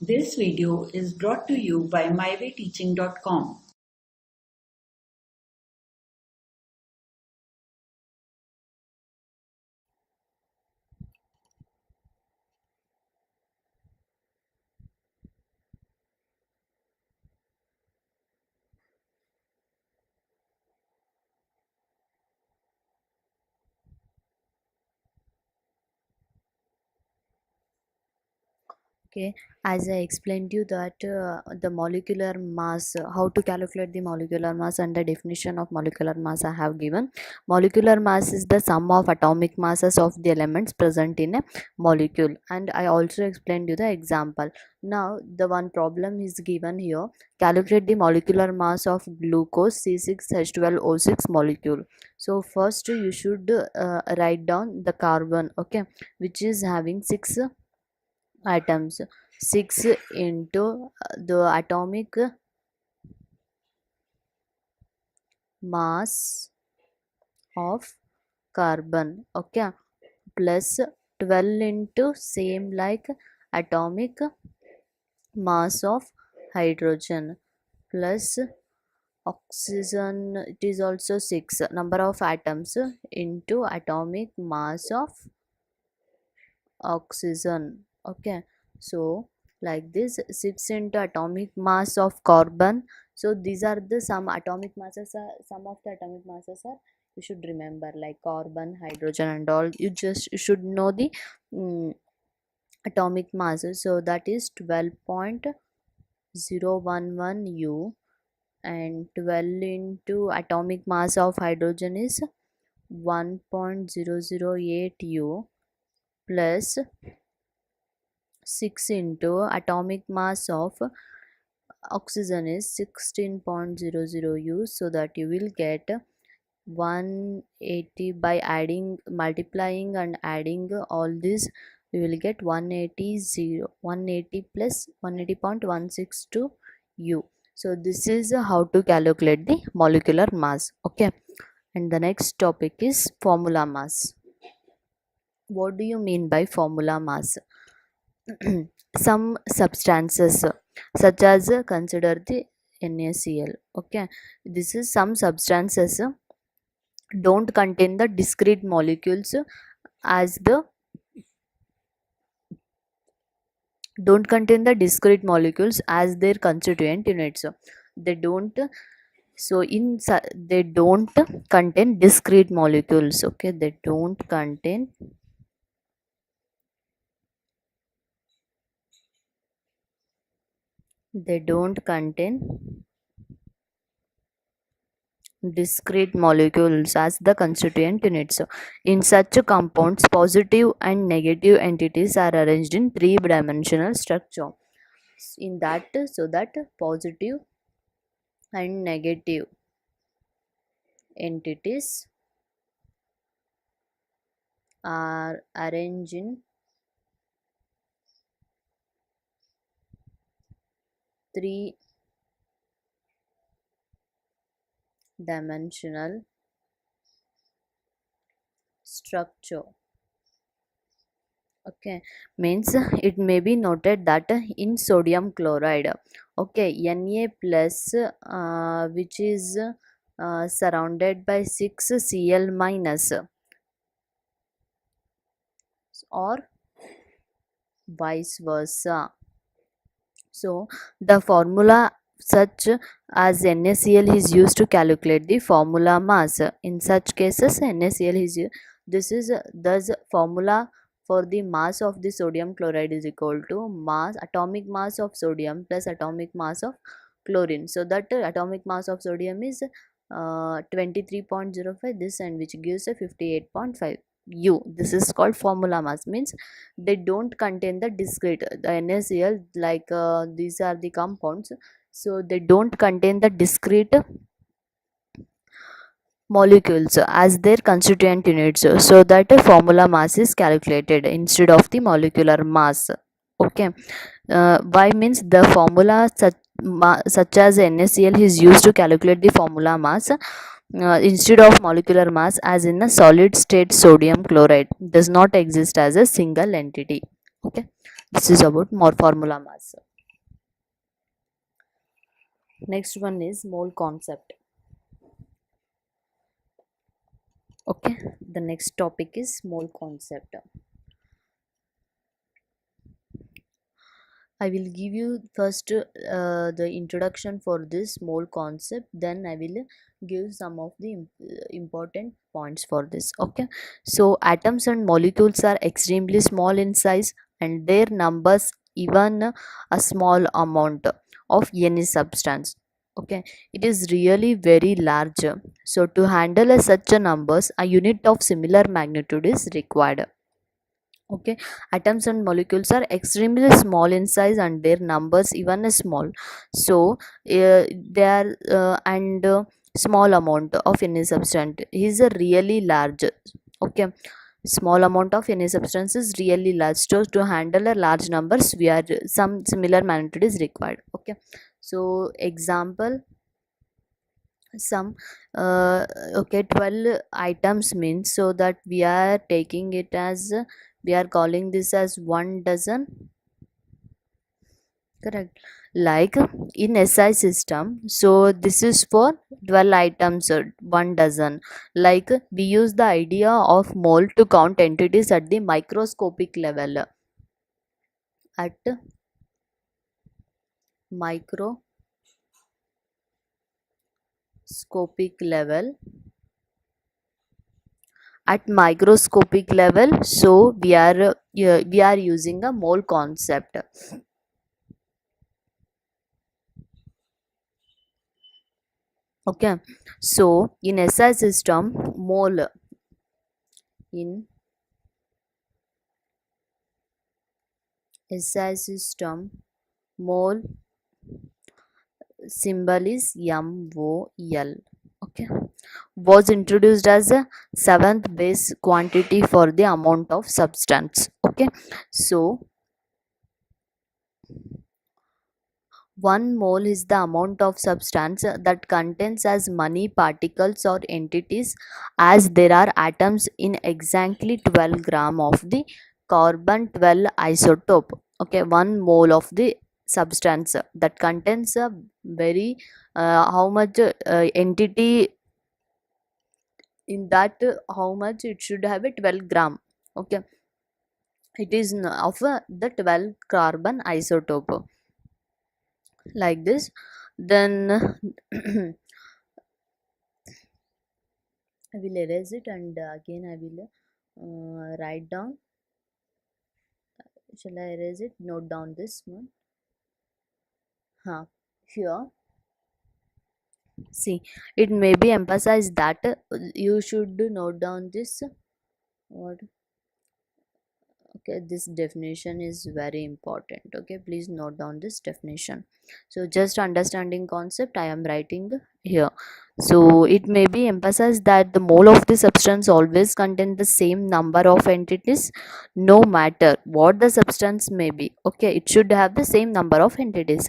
This video is brought to you by mywayteaching.com. Okay, as I explained you that the molecular mass, how to calculate the molecular mass and the definition of molecular mass I have given. Molecular mass is the sum of atomic masses of the elements present in a molecule, and I also explained you the example. Now the one problem is given here. Calculate the molecular mass of glucose C6H12O6 molecule. So first you should write down the carbon, okay, which is having 6 atoms. 6 into the atomic mass of carbon, okay, plus 12 into same like atomic mass of hydrogen, plus oxygen, it is also 6 number of atoms into atomic mass of oxygen, okay. So like this, 6 into atomic mass of carbon. So these are the some atomic masses are, some of the atomic masses are, you should remember, like carbon, hydrogen and all. You should know the mm, atomic masses. So that is 12.011 u, and 12 into atomic mass of hydrogen is 1.008 u, plus 6 into atomic mass of oxygen is 16.00 u. So that you will get 180 by adding, multiplying and adding all this, you will get 180 plus 180.162 u. So this is how to calculate the molecular mass, okay. And the next topic is formula mass. What do you mean by formula mass? Some substances such as consider the NaCl, okay. This is some substances don't contain the discrete molecules as the don't contain the discrete molecules as their constituent units. They don't, they don't contain discrete molecules, okay. They don't contain discrete molecules as the constituent units. In such compounds, positive and negative entities are arranged in three-dimensional structure. In that, so that positive and negative entities are arranged in three-dimensional structure, okay. Means it may be noted that in sodium chloride, okay, Na plus which is surrounded by 6 Cl minus, or vice versa. So the formula such as NaCl is used to calculate the formula mass. In such cases, NaCl is this is thus formula for the mass of the sodium chloride is equal to mass, atomic mass of sodium plus atomic mass of chlorine. So that atomic mass of sodium is 23.05, this, and which gives a 58.5 u. This is called formula mass. Means they don't contain the discrete, the NaCl, like these are the compounds, so they don't contain the discrete molecules as their constituent units, so that a formula mass is calculated instead of the molecular mass, okay. Why? Means the formula such as NaCl is used to calculate the formula mass instead of molecular mass, as in a solid state sodium chloride does not exist as a single entity, okay. This is about more formula mass. Next one is mole concept. Okay, the next topic is mole concept. I will give you first the introduction for this mole concept, then I will give some of the important points for this. Okay, so atoms and molecules are extremely small in size, and their numbers even a small amount of any substance. Okay, it is really very large. So to handle such a numbers, a unit of similar magnitude is required. Okay, atoms and molecules are extremely small in size, and their numbers even small. So they are and small amount of any substance is a really large. Okay, small amount of any substance is really large. So to handle a large numbers, we are some similar magnitude is required. Okay, so example, some okay, 12 items means, so that we are taking it as we are calling this as 1 dozen. Correct. Like in SI system, so this is for 12 items or 1 dozen. Like we use the idea of mole to count entities at the microscopic level. At microscopic level, at microscopic level, so we are using a mole concept. Okay, so in SI system, mole, in SI system, mole symbol is MOL. Okay, was introduced as a seventh base quantity for the amount of substance. Okay, so 1 mole is the amount of substance that contains as many particles or entities as there are atoms in exactly 12 gram of the carbon 12 isotope. Okay, 1 mole of the substance that contains a very how much entity in that, how much it should have a 12 gram. Okay, it is of the 12 carbon isotope, like this. Then I will erase it, and again I will write down. Shall I erase it? Note down this one. Here, see, it may be emphasized that you should note down this. What? Okay, this definition is very important. Okay, please note down this definition. So just understanding concept I am writing here. So it may be emphasized that the mole of the substance always contain the same number of entities, no matter what the substance may be. Okay, it should have the same number of entities.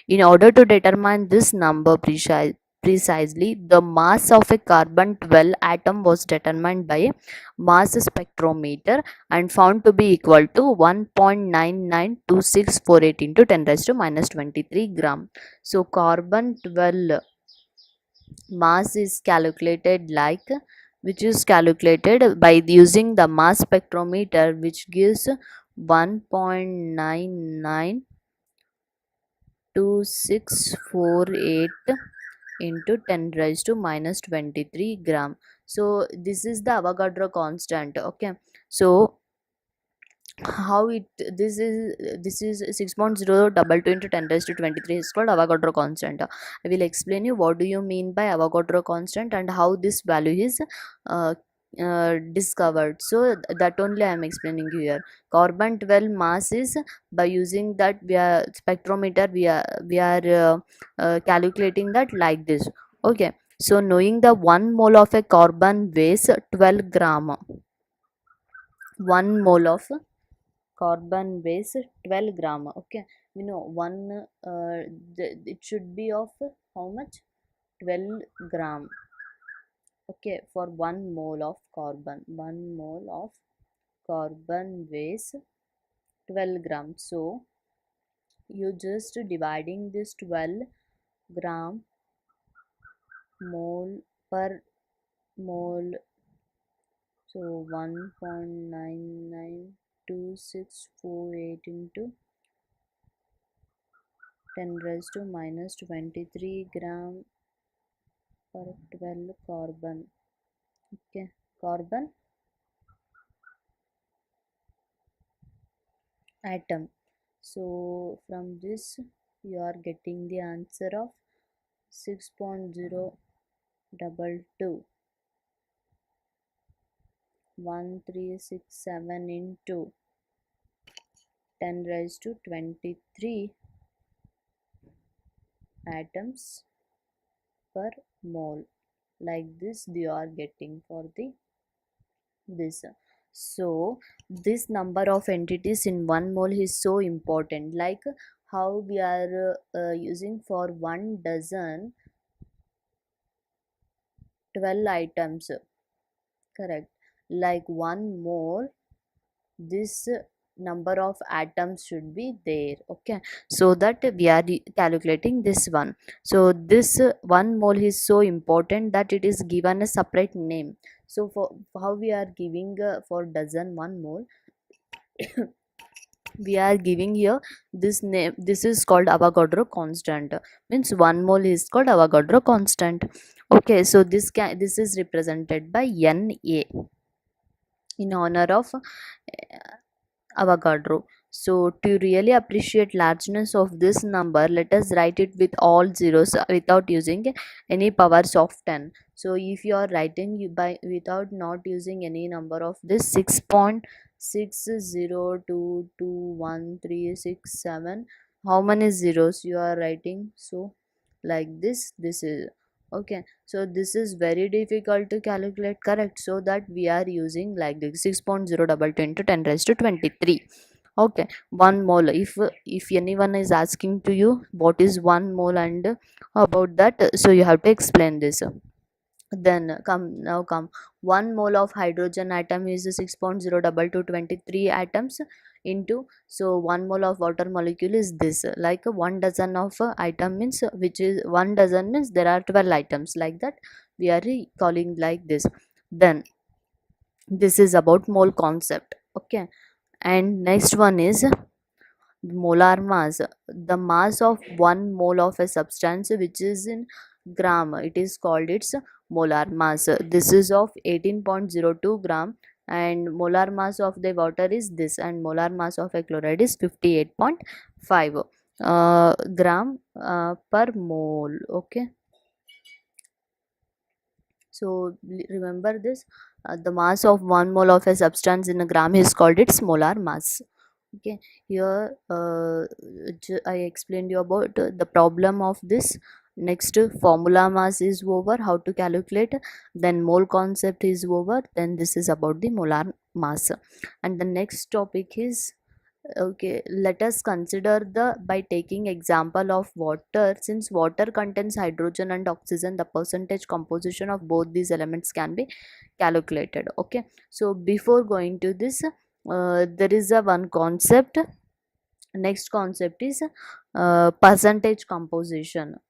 In order to determine this number precisely, the mass of a carbon 12 atom was determined by a mass spectrometer and found to be equal to 1.992648 into 10 raised to minus 23 gram. So carbon 12 mass is calculated like, which is calculated by using the mass spectrometer, which gives 1.992648 into 10 raised to minus 23 gram. So this is the Avogadro constant. Okay, so how it, this is 6.022 into 10 raised to 23 is called Avogadro constant. I will explain you what do you mean by Avogadro constant and how this value is uh, discovered. So that only I am explaining you here. Carbon 12 mass is, by using that we are spectrometer, we are calculating that like this. Okay, so knowing the 1 mole of a carbon weighs 12 gram. 1 mole of carbon weighs 12 gram. Okay, you know, one it should be of how much, 12 gram. Okay, for 1 mole of carbon, 1 mole of carbon weighs 12 grams. So you just dividing this 12 gram mole per mole. So 1.992648 into 10 raised to minus 23 gram per 12 carbon. Okay, carbon atom. So from this you are getting the answer of 6.022 1367 into 10 raised to 23 atoms per mole. Like this you are getting for the this. So this number of entities in 1 mole is so important, like how we are using for 1 dozen 12 items, correct? Like 1 mole, this number of atoms should be there. Okay, so that we are calculating this one. So this 1 mole is so important that it is given a separate name. So for how we are giving for dozen 1 mole, we are giving here this name. This is called Avogadro constant, means 1 mole is called Avogadro constant. Okay, so this is represented by Na in honor of Avogadro. So to really appreciate largeness of this number, let us write it with all zeros without using any powers of 10. So if you are writing by without not using any number of this 6.6022136, how many zeros you are writing? So like this is okay. So this is very difficult to calculate, correct? So that we are using like the 6.022 into 10 raised to 23. Okay, 1 mole. If anyone is asking to you what is 1 mole and about that, so you have to explain this. Then come 1 mole of hydrogen atom is 6.02223 atoms into, so 1 mole of water molecule is this, like 1 dozen of item means, which is 1 dozen means there are 12 items, like that we are calling like this. Then this is about mole concept. Okay, and next one is molar mass. The mass of 1 mole of a substance which is in gram, it is called its molar mass. This is of 18.02 gram, and molar mass of the water is this, and molar mass of a chloride is 58.5 gram per mole. Okay, so remember this, the mass of 1 mole of a substance in a gram is called its molar mass. Okay, here I explained you about the problem of this. Next, formula mass is over, how to calculate. Then mole concept is over. Then this is about the molar mass. And the next topic is, okay, let us consider the by taking example of water. Since water contains hydrogen and oxygen, the percentage composition of both these elements can be calculated. Okay, so before going to this, there is a one concept. Next concept is percentage composition.